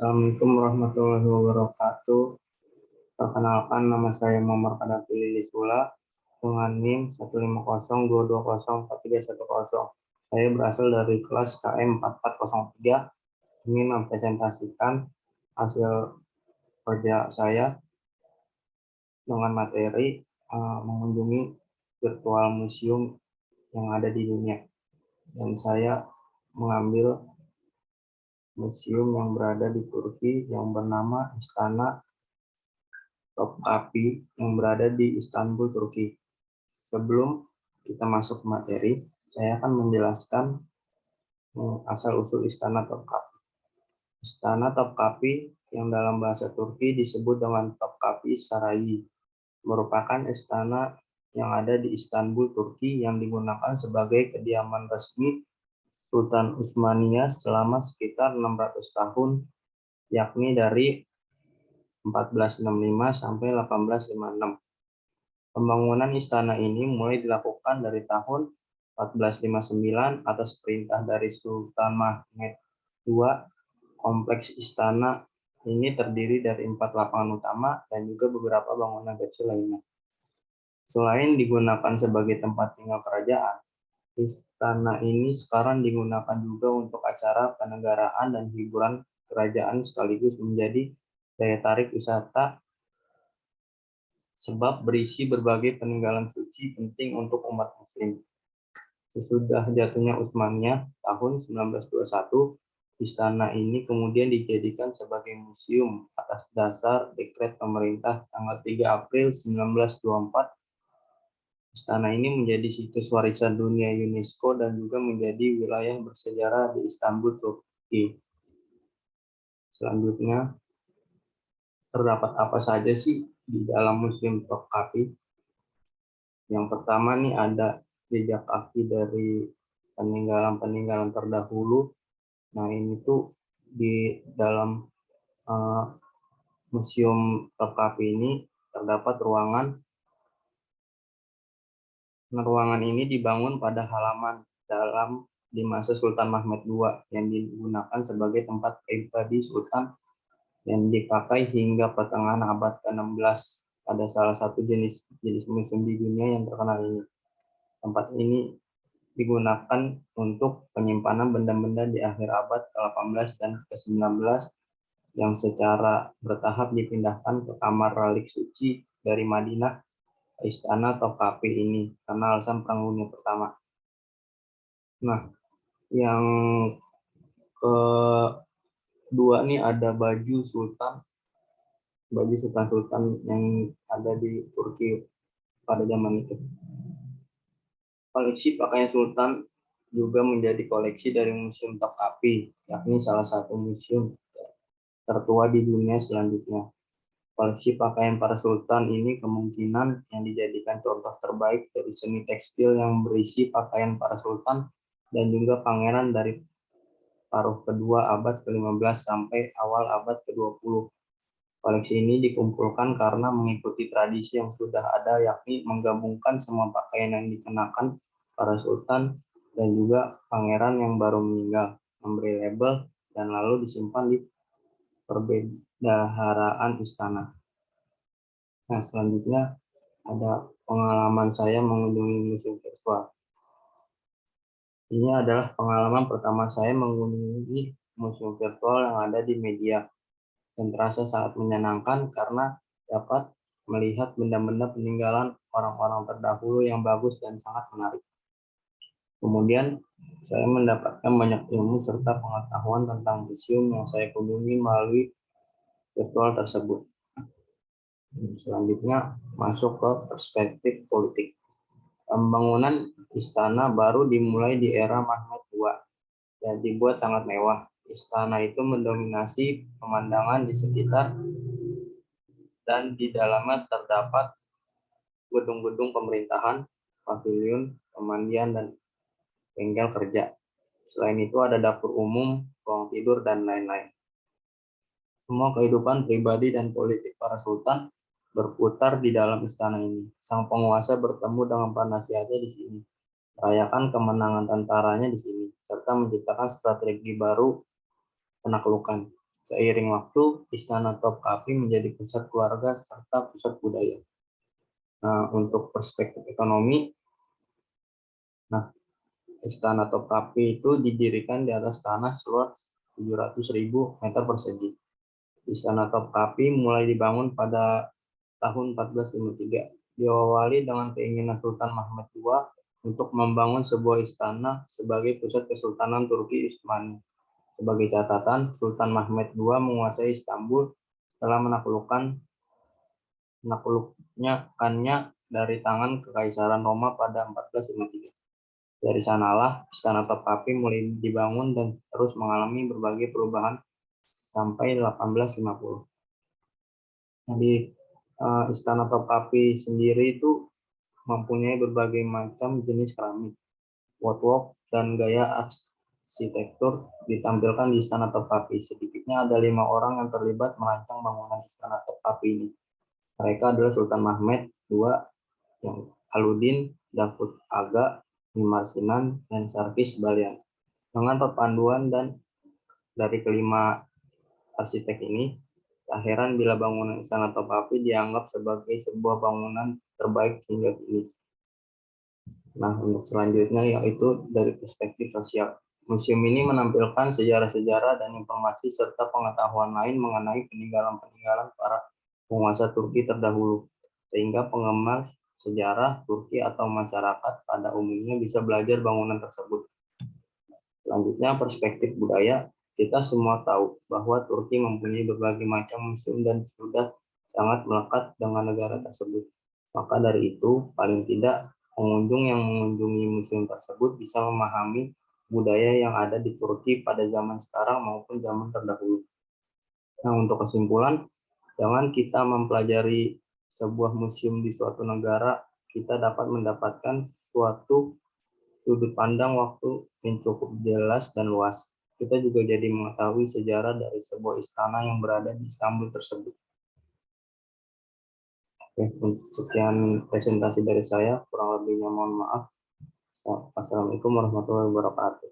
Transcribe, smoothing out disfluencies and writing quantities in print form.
Assalamualaikum warahmatullahi wabarakatuh. Perkenalkan, nama saya Muhammad Kadafi Lilisula dengan NIM 150220431. Saya berasal dari kelas KM 4403. Ini mempresentasikan hasil kerja saya dengan materi mengunjungi virtual museum yang ada di dunia. Dan saya mengambil museum yang berada di Turki yang bernama Istana Topkapi yang berada di Istanbul, Turki. Sebelum kita masuk ke materi, saya akan menjelaskan asal-usul Istana Topkapi. Istana Topkapi yang dalam bahasa Turki disebut dengan Topkapi Sarayı merupakan istana yang ada di Istanbul, Turki yang digunakan sebagai kediaman resmi Sultan Utsmaniyah selama sekitar 600 tahun, yakni dari 1465 sampai 1856. Pembangunan istana ini mulai dilakukan dari tahun 1459 atas perintah dari Sultan Mehmed II. Kompleks istana ini terdiri dari 4 lapangan utama dan juga beberapa bangunan kecil lainnya. Selain digunakan sebagai tempat tinggal kerajaan, istana ini sekarang digunakan juga untuk acara kenegaraan dan hiburan kerajaan sekaligus menjadi daya tarik wisata sebab berisi berbagai peninggalan suci penting untuk umat muslim. Sesudah jatuhnya Utsmaniyah tahun 1921, istana ini kemudian dijadikan sebagai museum atas dasar dekret pemerintah tanggal 3 April 1924. Istana ini menjadi situs warisan dunia UNESCO dan juga menjadi wilayah bersejarah di Istanbul, Turki. Selanjutnya, terdapat apa saja sih di dalam Museum Topkapi? Yang pertama nih ada jejak kaki dari peninggalan-peninggalan terdahulu. Nah, ini tuh di dalam Museum Topkapi ini terdapat ruangan. Ruangan ini dibangun pada halaman dalam di masa Sultan Mehmed II yang digunakan sebagai tempat pribadi Sultan yang dipakai hingga pertengahan abad ke-16 pada salah satu jenis museum di dunia yang terkenal ini. Tempat ini digunakan untuk penyimpanan benda-benda di akhir abad ke-18 dan ke-19 yang secara bertahap dipindahkan ke kamar relik suci dari Madinah ke Istana Topkapi ini karena alasan Perang Dunia Pertama. Nah, yang kedua nih ada baju Sultan yang ada di Turki pada zaman itu. Koleksi pakaian Sultan juga menjadi koleksi dari Museum Topkapi, yakni salah satu museum tertua di dunia selanjutnya. Koleksi pakaian para sultan ini kemungkinan yang dijadikan contoh terbaik dari seni tekstil yang berisi pakaian para sultan dan juga pangeran dari paruh kedua abad ke-15 sampai awal abad ke-20. Koleksi ini dikumpulkan karena mengikuti tradisi yang sudah ada, yakni menggabungkan semua pakaian yang dikenakan para sultan dan juga pangeran yang baru meninggal, memberi label, dan lalu disimpan di perbendaharaan istana. Nah, selanjutnya ada pengalaman saya mengunjungi museum virtual. Ini adalah pengalaman pertama saya mengunjungi museum virtual yang ada di media dan terasa sangat menyenangkan karena dapat melihat benda-benda peninggalan orang-orang terdahulu yang bagus dan sangat menarik. Kemudian saya mendapatkan banyak ilmu serta pengetahuan tentang museum yang saya kunjungi melalui virtual tersebut. Selanjutnya masuk ke perspektif politik. Pembangunan istana baru dimulai di era Mehmed II dan dibuat sangat mewah. Istana itu mendominasi pemandangan di sekitar dan di dalamnya terdapat gedung-gedung pemerintahan, paviliun, pemandian, dan bengkel kerja. Selain itu ada dapur umum, ruang tidur, dan lain-lain. Semua kehidupan pribadi dan politik para sultan berputar di dalam istana ini. Sang penguasa bertemu dengan para nasihatnya di sini, merayakan kemenangan tentaranya di sini, serta menciptakan strategi baru penaklukan. Seiring waktu, Istana Topkapi menjadi pusat keluarga serta pusat budaya. Nah, untuk perspektif ekonomi, nah, Istana Topkapi itu didirikan di atas tanah seluas 700.000 meter persegi. Istana Topkapi mulai dibangun pada tahun 1453, diawali dengan keinginan Sultan Mehmed II untuk membangun sebuah istana sebagai pusat Kesultanan Turki Utsmani. Sebagai catatan, Sultan Mehmed II menguasai Istanbul setelah menaklukkannya dari tangan Kekaisaran Roma pada 1453. Dari sanalah Istana Topkapi mulai dibangun dan terus mengalami berbagai perubahan sampai 1850. Jadi Istana Topkapi sendiri itu mempunyai berbagai macam jenis keramik, woodwork, dan gaya arsitektur ditampilkan di Istana Topkapi. Sedikitnya ada 5 orang yang terlibat merancang bangunan Istana Topkapi ini. Mereka adalah Sultan Mehmed II, yang Alauddin, Davud Aga, Mimar Sinan, dan Sarkis Balian. Dengan perpaduan dan dari kelima arsitek ini, tak heran bila bangunan Istana Topkapi dianggap sebagai sebuah bangunan terbaik hingga kini. Nah, untuk selanjutnya yaitu dari perspektif sosial. Museum ini menampilkan sejarah-sejarah dan informasi serta pengetahuan lain mengenai peninggalan-peninggalan para penguasa Turki terdahulu, sehingga penggemar sejarah Turki atau masyarakat pada umumnya bisa belajar bangunan tersebut. Selanjutnya, perspektif budaya. Kita semua tahu bahwa Turki mempunyai berbagai macam museum dan sudah sangat melekat dengan negara tersebut. Maka dari itu, paling tidak pengunjung yang mengunjungi museum tersebut bisa memahami budaya yang ada di Turki pada zaman sekarang maupun zaman terdahulu. Nah, untuk kesimpulan, dengan kita mempelajari sebuah museum di suatu negara, kita dapat mendapatkan suatu sudut pandang waktu yang cukup jelas dan luas. Kita juga jadi mengetahui sejarah dari sebuah istana yang berada di Istanbul tersebut. Oke, sekian presentasi dari saya, kurang lebihnya mohon maaf. Assalamualaikum warahmatullahi wabarakatuh.